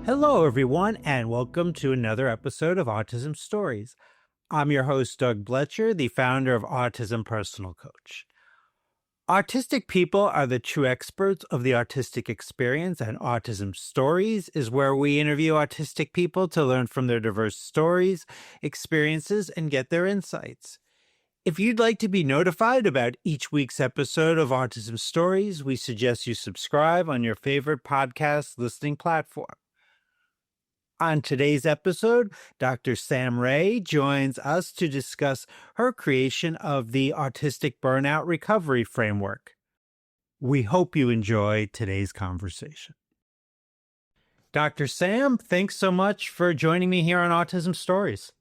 Hello, everyone, and welcome to another episode of Autism Stories. I'm your host, Doug Bletcher, the founder of Autism Personal Coach. Autistic people are the true experts of the autistic experience, and Autism Stories is where we interview autistic people to learn from their diverse stories, experiences, and get their insights. If you'd like to be notified about each week's episode of Autism Stories, we suggest you subscribe on your favorite podcast listening platform. On today's episode, Dr. Sam Ray joins us to discuss her creation of the Autistic Burnout Recovery Framework. We hope you enjoy today's conversation. Dr. Sam, thanks so much for joining me here on Autism Stories.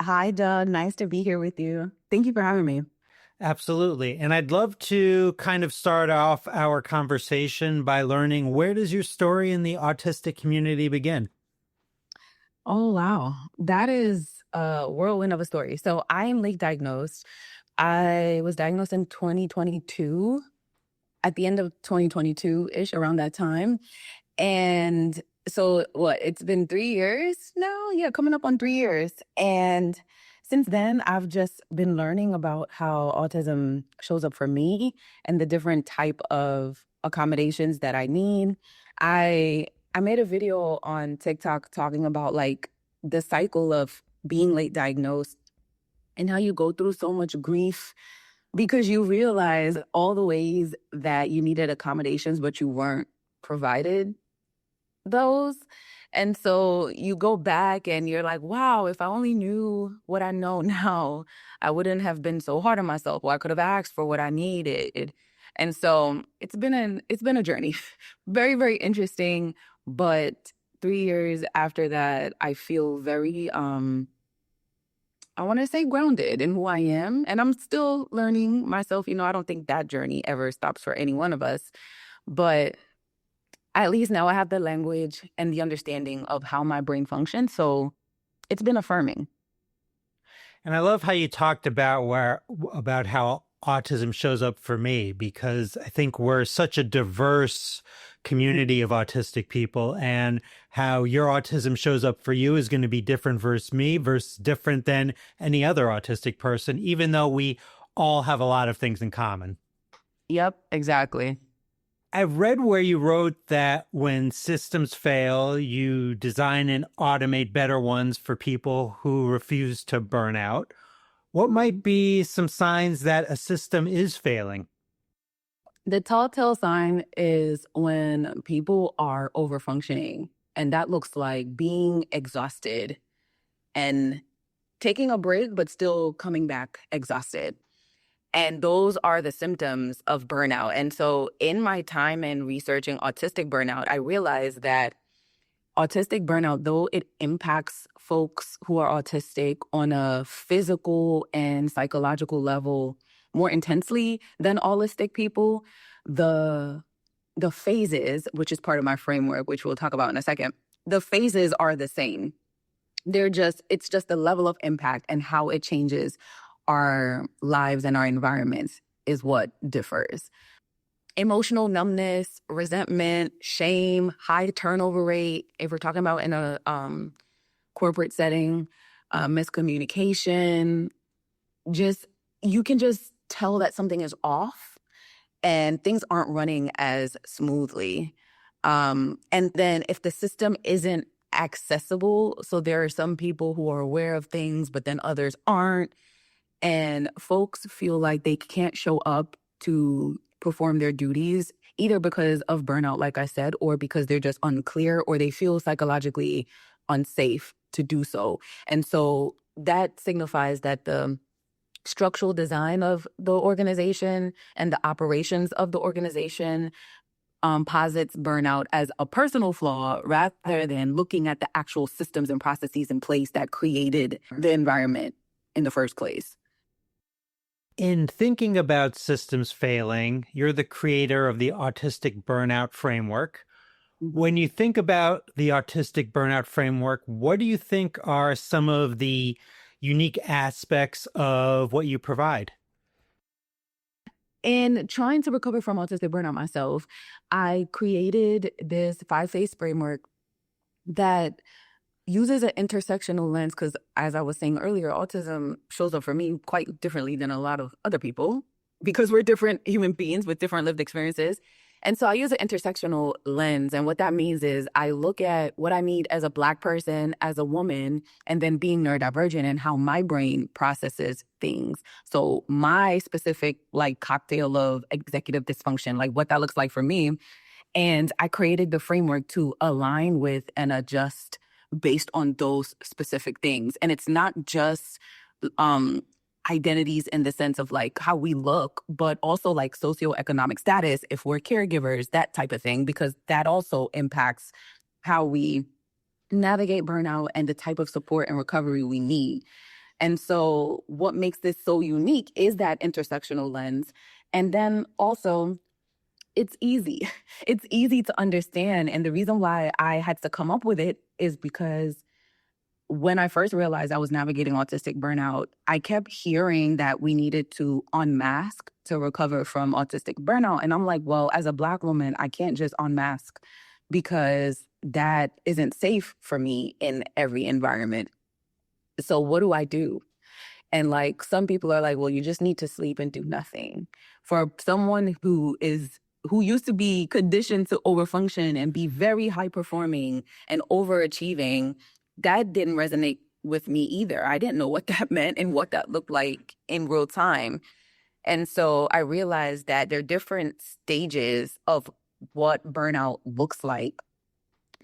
Hi, Doug. Nice to be here with you. Thank you for having me. Absolutely. And I'd love to kind of start off our conversation by learning, where does your story in the autistic community begin? Oh, wow. That is a whirlwind of a story. So I am late diagnosed. I was diagnosed in 2022, at the end of 2022-ish, around that time. And so it's been 3 years now? Yeah, coming up on 3 years. And since then, I've just been learning about how autism shows up for me and the different type of accommodations that I need. I made a video on TikTok talking about like the cycle of being late diagnosed and how you go through so much grief because you realize all the ways that you needed accommodations, but you weren't provided those. And so you go back and you're like, wow, if I only knew what I know now, I wouldn't have been so hard on myself, or I could have asked for what I needed. And so it's been a journey. Very, very interesting. But 3 years after that, I feel very I want to say grounded in who I am. And I'm still learning myself. I don't think that journey ever stops for any one of us. But at least now I have the language and the understanding of how my brain functions. So it's been affirming. And I love how you talked about how autism shows up for me, because I think we're such a diverse community of autistic people, and how your autism shows up for you is going to be different versus me versus different than any other autistic person, even though we all have a lot of things in common. Yep, exactly. I've read where you wrote that when systems fail, you design and automate better ones for people who refuse to burn out. What might be some signs that a system is failing? The telltale sign is when people are overfunctioning, and that looks like being exhausted and taking a break, but still coming back exhausted. And those are the symptoms of burnout. And so in my time in researching autistic burnout, I realized that autistic burnout, though it impacts folks who are autistic on a physical and psychological level more intensely than allistic people, the phases, which is part of my framework, which we'll talk about in a second, the phases are the same. It's just the level of impact and how it changes our lives and our environments is what differs. Emotional numbness, resentment, shame, high turnover rate, if we're talking about in a corporate setting, miscommunication, you can just tell that something is off and things aren't running as smoothly. And then if the system isn't accessible, so there are some people who are aware of things, but then others aren't, and folks feel like they can't show up to perform their duties, either because of burnout, like I said, or because they're just unclear, or they feel psychologically unsafe to do so. And so that signifies that the structural design of the organization and the operations of the organization posits burnout as a personal flaw rather than looking at the actual systems and processes in place that created the environment in the first place. In thinking about systems failing, you're the creator of the Autistic Burnout Framework. When you think about the Autistic Burnout Framework, what do you think are some of the unique aspects of what you provide? In trying to recover from autistic burnout myself, I created this 5-phase framework that uses an intersectional lens because, as I was saying earlier, autism shows up for me quite differently than a lot of other people because we're different human beings with different lived experiences. And so I use an intersectional lens. And what that means is I look at what I need as a Black person, as a woman, and then being neurodivergent and how my brain processes things. So my specific like cocktail of executive dysfunction, like what that looks like for me, and I created the framework to align with and adjust based on those specific things. And it's not just um, identities in the sense of like how we look, but also like socioeconomic status, if we're caregivers, that type of thing, because that also impacts how we navigate burnout and the type of support and recovery we need. And so, what makes this so unique is that intersectional lens. And then also, it's easy. It's easy to understand. And the reason why I had to come up with it is because when I first realized I was navigating autistic burnout, I kept hearing that we needed to unmask to recover from autistic burnout. And I'm like, well, as a Black woman, I can't just unmask because that isn't safe for me in every environment. So, what do I do? And like some people are like, well, you just need to sleep and do nothing. For someone who used to be conditioned to overfunction and be very high performing and overachieving, that didn't resonate with me either. I didn't know what that meant and what that looked like in real time. And so I realized that there are different stages of what burnout looks like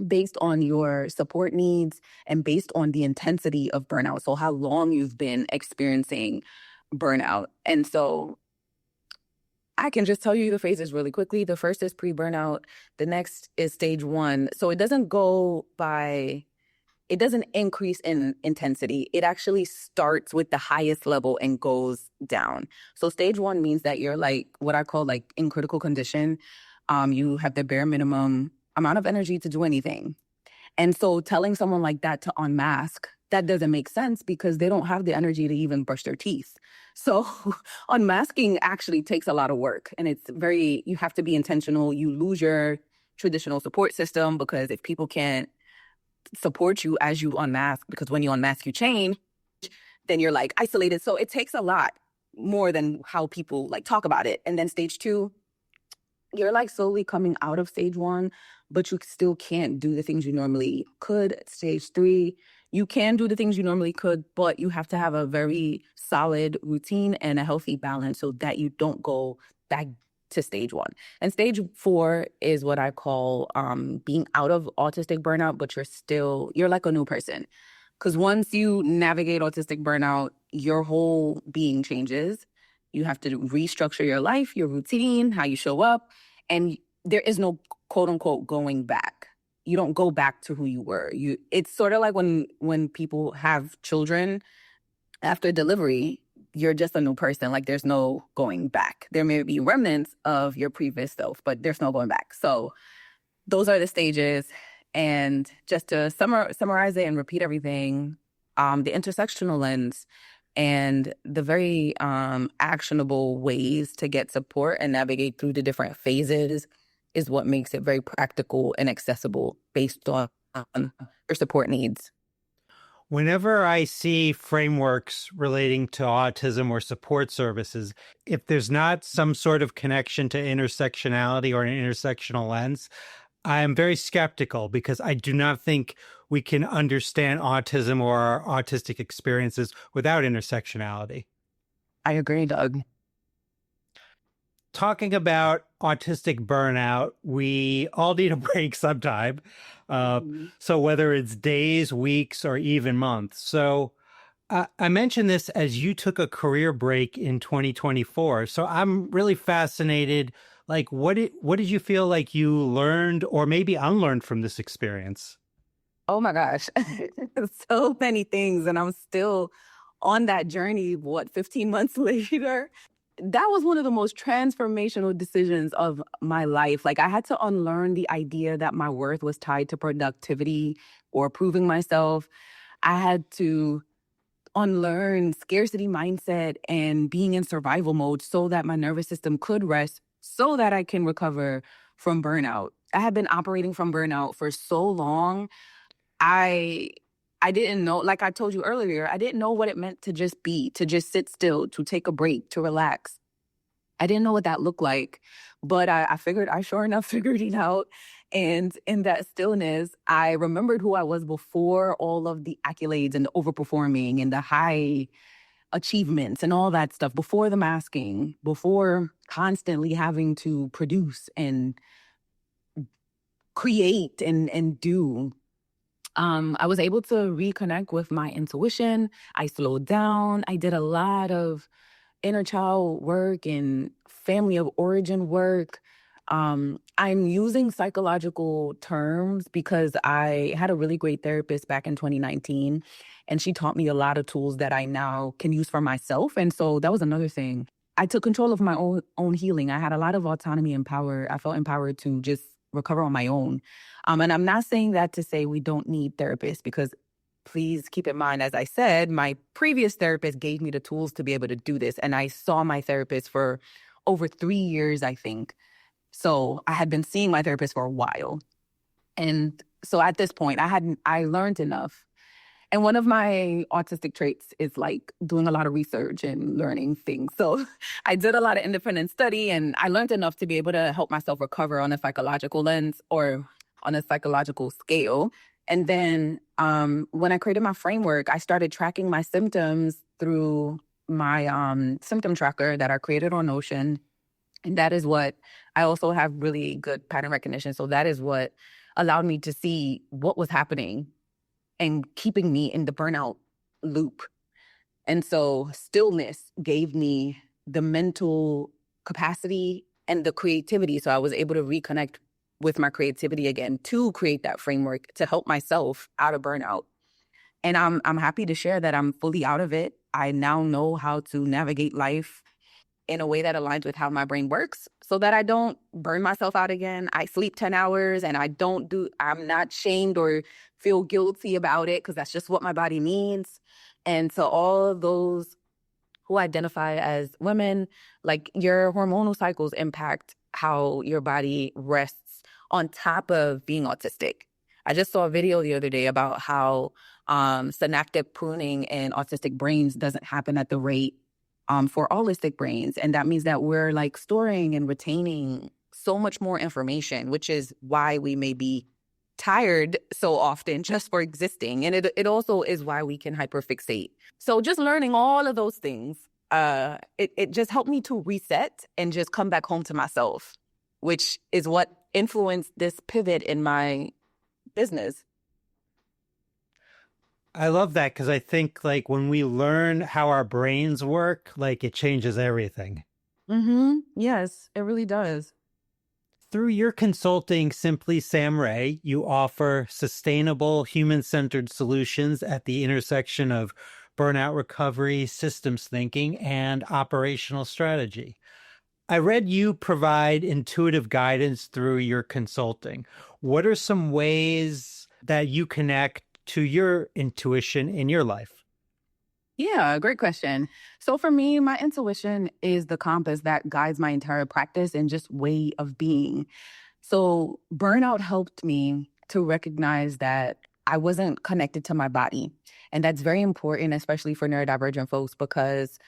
based on your support needs and based on the intensity of burnout. So, how long you've been experiencing burnout. And so, I can just tell you the phases really quickly. The first is pre burnout, the next is stage one. So, it doesn't increase in intensity. It actually starts with the highest level and goes down. So, stage one means that you're like what I call like in critical condition. You have the bare minimum amount of energy to do anything. And so telling someone like that to unmask, that doesn't make sense because they don't have the energy to even brush their teeth. So unmasking actually takes a lot of work and you have to be intentional. You lose your traditional support system because if people can't support you as you unmask, because when you unmask, you change, then you're like isolated. So it takes a lot more than how people like talk about it. And then stage two, you're like slowly coming out of stage one, but you still can't do the things you normally could. Stage three, you can do the things you normally could, but you have to have a very solid routine and a healthy balance so that you don't go back to stage one. And stage four is what I call being out of autistic burnout, but you're like a new person. Because once you navigate autistic burnout, your whole being changes. You have to restructure your life, your routine, how you show up. And there is no quote unquote going back. You don't go back to who you were. It's sort of like when people have children after delivery, you're just a new person. Like there's no going back. There may be remnants of your previous self, but there's no going back. So those are the stages. And just to summarize it and repeat everything, the intersectional lens and the very actionable ways to get support and navigate through the different phases is what makes it very practical and accessible based on your support needs. Whenever I see frameworks relating to autism or support services, if there's not some sort of connection to intersectionality or an intersectional lens, I am very skeptical because I do not think we can understand autism or our autistic experiences without intersectionality. I agree, Doug. Talking about autistic burnout, we all need a break sometime. Mhm. So whether it's days, weeks, or even months. So I mentioned this as you took a career break in 2024. So I'm really fascinated. Like, what did you feel like you learned or maybe unlearned from this experience? Oh my gosh. So many things. And I'm still on that journey, 15 months later? That was one of the most transformational decisions of my life. Like, I had to unlearn the idea that my worth was tied to productivity or proving myself. I had to unlearn scarcity mindset and being in survival mode so that my nervous system could rest so that I can recover from burnout. I had been operating from burnout for so long I I didn't know, like I told you earlier, I didn't know what it meant to just be, to just sit still, to take a break, to relax. I didn't know what that looked like, but I figured, I sure enough figured it out. And in that stillness, I remembered who I was before all of the accolades and the overperforming and the high achievements and all that stuff, before the masking, before constantly having to produce and create and do. I was able to reconnect with my intuition. I slowed down. I did a lot of inner child work and family of origin work. I'm using psychological terms because I had a really great therapist back in 2019, and she taught me a lot of tools that I now can use for myself. And so that was another thing. I took control of my own healing. I had a lot of autonomy and power. I felt empowered to just recover on my own. And I'm not saying that to say we don't need therapists, because please keep in mind, as I said, my previous therapist gave me the tools to be able to do this. And I saw my therapist for over 3 years, I think. So I had been seeing my therapist for a while. And so at this point, I learned enough. And one of my autistic traits is like doing a lot of research and learning things. So I did a lot of independent study, and I learned enough to be able to help myself recover on a psychological lens, or on a psychological scale. And then when I created my framework, I started tracking my symptoms through my symptom tracker that I created on Notion. And that is what, I also have really good pattern recognition. So that is what allowed me to see what was happening and keeping me in the burnout loop. And so stillness gave me the mental capacity and the creativity. So I was able to reconnect with my creativity again to create that framework to help myself out of burnout. And I'm happy to share that I'm fully out of it. I now know how to navigate life in a way that aligns with how my brain works, so that I don't burn myself out again. I sleep 10 hours, and I'm not shamed or feel guilty about it, because that's just what my body needs. And so all of those who identify as women, like, your hormonal cycles impact how your body rests on top of being autistic. I just saw a video the other day about how synaptic pruning in autistic brains doesn't happen at the rate for allistic brains. And that means that we're like storing and retaining so much more information, which is why we may be tired so often just for existing. And it also is why we can hyperfixate. So just learning all of those things, it just helped me to reset and just come back home to myself, which is what influenced this pivot in my business. I love that because I think like when we learn how our brains work, like it changes everything. Mm-hmm. Yes, it really does. Through your consulting, Simply Sam Ray, you offer sustainable, human centered solutions at the intersection of burnout recovery, systems thinking, and operational strategy. I read you provide intuitive guidance through your consulting. What are some ways that you connect to your intuition in your life? Yeah, great question. So for me, my intuition is the compass that guides my entire practice and just way of being. So burnout helped me to recognize that I wasn't connected to my body. And that's very important, especially for neurodivergent folks, because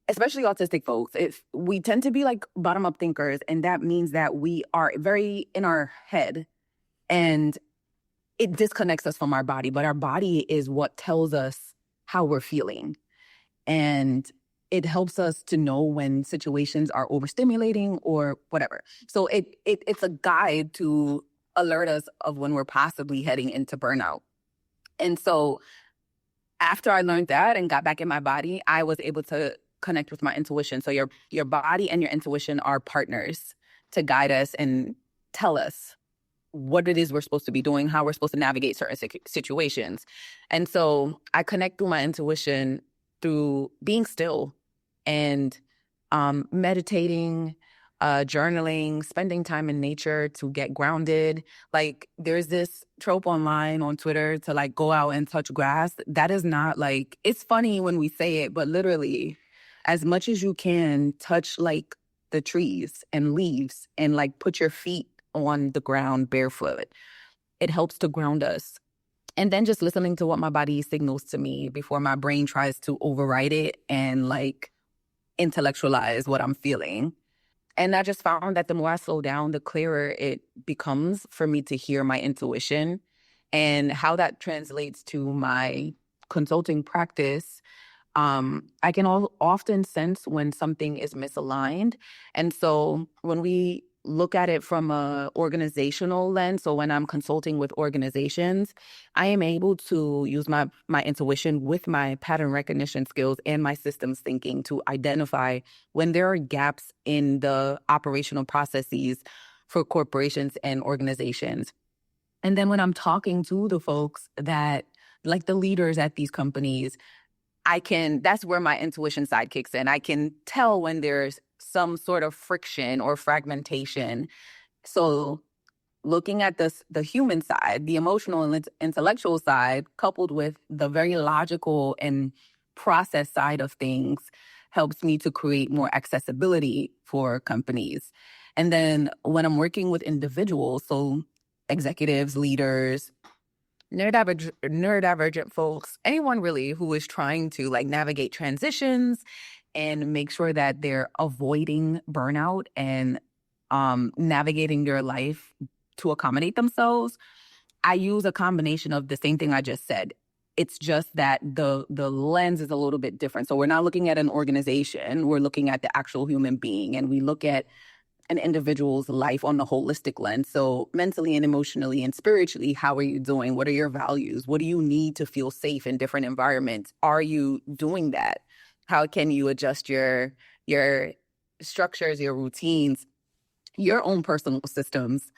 especially autistic folks, if we tend to be like bottom up thinkers, and that means that we are very in our head, and it disconnects us from our body, but our body is what tells us how we're feeling. And it helps us to know when situations are overstimulating or whatever. So it's a guide to alert us of when we're possibly heading into burnout. And so after I learned that and got back in my body, I was able to connect with my intuition. So your body and your intuition are partners to guide us and tell us what it is we're supposed to be doing, how we're supposed to navigate certain situations. And so I connect through my intuition through being still and meditating, journaling, spending time in nature to get grounded. Like, there's this trope online on Twitter to like go out and touch grass. That is not like, it's funny when we say it, but literally, as much as you can, touch like the trees and leaves and like put your feet on the ground barefoot. It helps to ground us. And then just listening to what my body signals to me before my brain tries to override it and like intellectualize what I'm feeling. And I just found that the more I slow down, the clearer it becomes for me to hear my intuition, and how that translates to my consulting practice. I can often sense when something is misaligned. And so when we look at it from a organizational lens, so when I'm consulting with organizations, I am able to use my intuition with my pattern recognition skills and my systems thinking to identify when there are gaps in the operational processes for corporations and organizations. And then when I'm talking to the folks that, like the leaders at these companies, that's where my intuition side kicks in. I can tell when there's some sort of friction or fragmentation. So looking at the human side, the emotional and intellectual side, coupled with the very logical and process side of things, helps me to create more accessibility for companies. And then when I'm working with individuals, so executives, leaders, neurodivergent folks, anyone really who is trying to like navigate transitions and make sure that they're avoiding burnout and navigating their life to accommodate themselves, I use a combination of the same thing I just said. It's just that the lens is a little bit different. So we're not looking at an organization, we're looking at the actual human being, and we look at an individual's life on the holistic lens. So mentally and emotionally and spiritually, how are you doing? What are your values? What do you need to feel safe in different environments? Are you doing that? How can you adjust your structures, your routines, your own personal systems,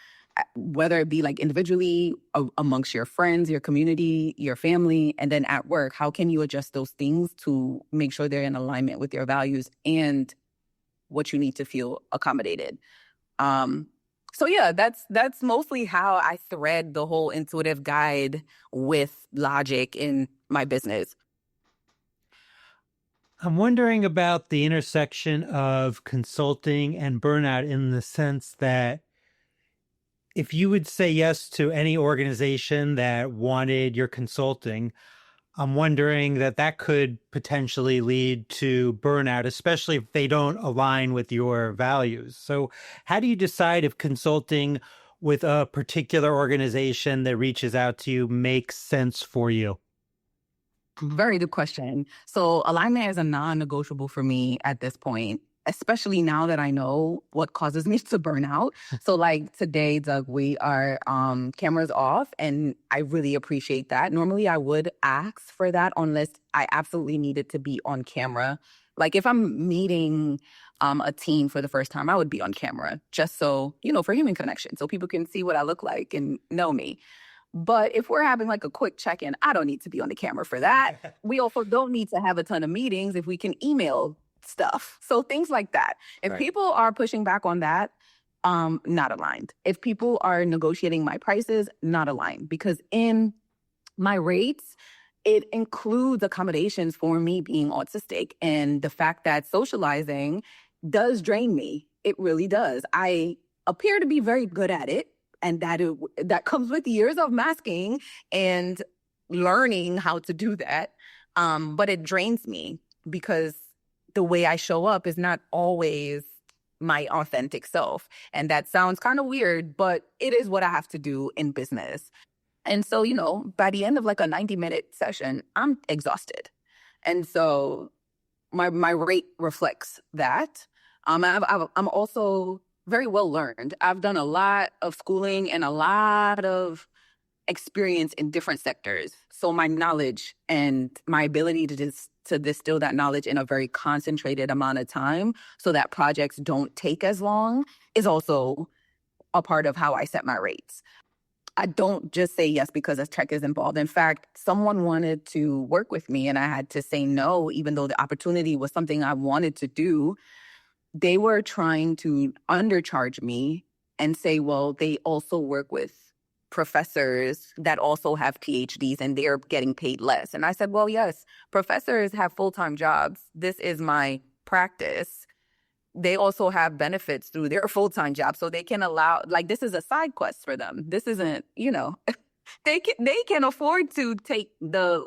whether it be like individually, amongst your friends, your community, your family, and then at work? How can you adjust those things to make sure they're in alignment with your values and what you need to feel accommodated? Um, so yeah, that's mostly how I thread the whole intuitive guide with logic in my business. I'm wondering about the intersection of consulting and burnout in the sense that if you would say yes to any organization that wanted your consulting, I'm wondering that could potentially lead to burnout, especially if they don't align with your values. So, how do you decide if consulting with a particular organization that reaches out to you makes sense for you? Very good question. So alignment is a non-negotiable for me at this point, especially now that I know what causes me to burn out. So like today, Doug, we are cameras off, and I really appreciate that. Normally I would ask for that unless I absolutely needed to be on camera. Like if I'm meeting a team for the first time, I would be on camera just so, for human connection, so people can see what I look like and know me. But if we're having like a quick check-in, I don't need to be on the camera for that. We also don't need to have a ton of meetings if we can email stuff. So things like that. If Right. people are pushing back on that, not aligned. If people are negotiating my prices, not aligned. Because in my rates, it includes accommodations for me being autistic, and the fact that socializing does drain me. It really does. I appear to be very good at it, and that comes with years of masking and learning how to do that. But it drains me because the way I show up is not always my authentic self. And that sounds kind of weird, but it is what I have to do in business. And so, by the end of like a 90-minute session, I'm exhausted. And so my rate reflects that. I'm also very well learned. I've done a lot of schooling and a lot of experience in different sectors. So my knowledge and my ability to distill that knowledge in a very concentrated amount of time so that projects don't take as long is also a part of how I set my rates. I don't just say yes because a tech is involved. In fact, someone wanted to work with me and I had to say no, even though the opportunity was something I wanted to do. They were trying to undercharge me and say, well, they also work with professors that also have PhDs and they're getting paid less. And I said, well, yes, professors have full-time jobs. This is my practice. They also have benefits through their full-time job. So they can allow, like, this is a side quest for them. This isn't, They can afford to take the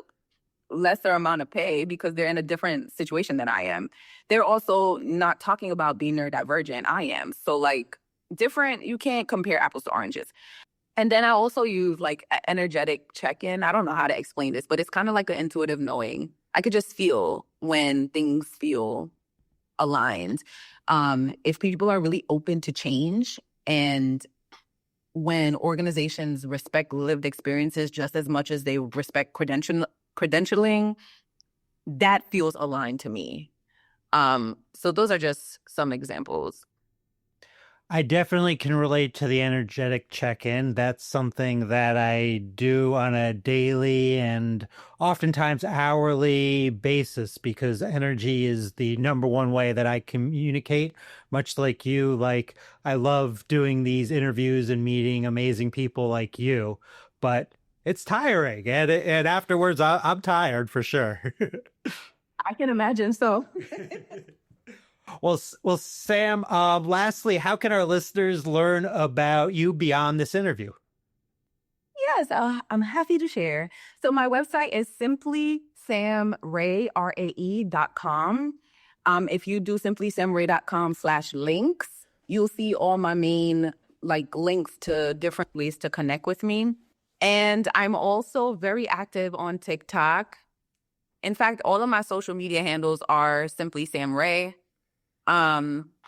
lesser amount of pay because they're in a different situation than I am. They're also not talking about being neurodivergent. I am. So like different, you can't compare apples to oranges. And then I also use like energetic check-in. I don't know how to explain this, but it's kind of like an intuitive knowing. I could just feel when things feel aligned. If people are really open to change and when organizations respect lived experiences just as much as they respect credentialing, that feels aligned to me. So those are just some examples. I definitely can relate to the energetic check in. That's something that I do on a daily and oftentimes hourly basis because energy is the number one way that I communicate. Much like you, like I love doing these interviews and meeting amazing people like you, but it's tiring. And afterwards, I'm tired for sure. I can imagine. So Well, Sam, lastly, how can our listeners learn about you beyond this interview? yes, I'm happy to share. So my website is simply samray.com. If you do simply samray.com/links, you'll see all my main like links to different ways to connect with me. And I'm also very active on TikTok. In fact, all of my social media handles are simply Sam Ray.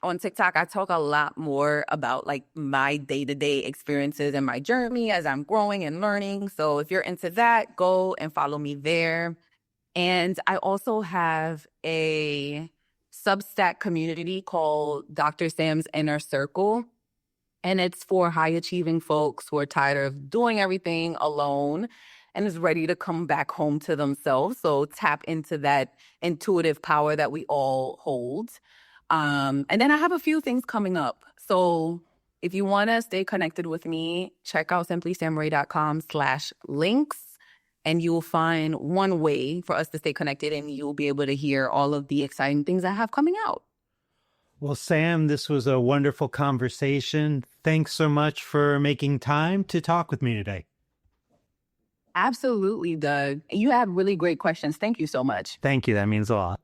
On TikTok, I talk a lot more about like my day-to-day experiences and my journey as I'm growing and learning. So if you're into that, go and follow me there. And I also have a Substack community called Dr. Sam's Inner Circle. And it's for high achieving folks who are tired of doing everything alone and is ready to come back home to themselves. So tap into that intuitive power that we all hold. And then I have a few things coming up. So if you want to stay connected with me, check out simplysamray.com/links and you'll find one way for us to stay connected and you'll be able to hear all of the exciting things I have coming out. Well, Sam, this was a wonderful conversation. Thanks so much for making time to talk with me today. Absolutely, Doug. You had really great questions. Thank you so much. Thank you. That means a lot.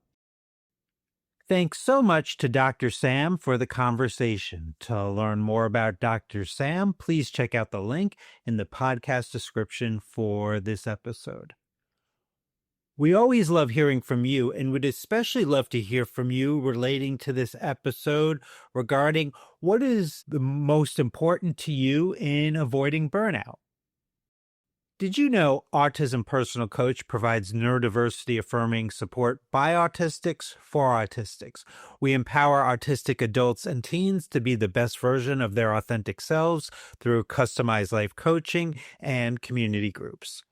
Thanks so much to Dr. Sam for the conversation. To learn more about Dr. Sam, please check out the link in the podcast description for this episode. We always love hearing from you and would especially love to hear from you relating to this episode regarding what is the most important to you in avoiding burnout. Did you know Autism Personal Coach provides neurodiversity affirming support by autistics for autistics? We empower autistic adults and teens to be the best version of their authentic selves through customized life coaching and community groups.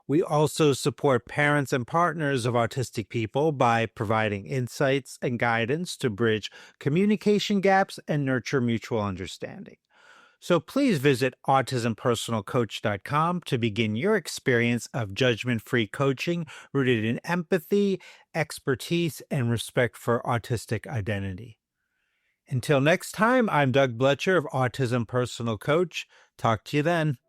We also support parents and partners of autistic people by providing insights and guidance to bridge communication gaps and nurture mutual understanding. So please visit autismpersonalcoach.com to begin your experience of judgment-free coaching rooted in empathy, expertise, and respect for autistic identity. Until next time, I'm Doug Bletcher of Autism Personal Coach. Talk to you then.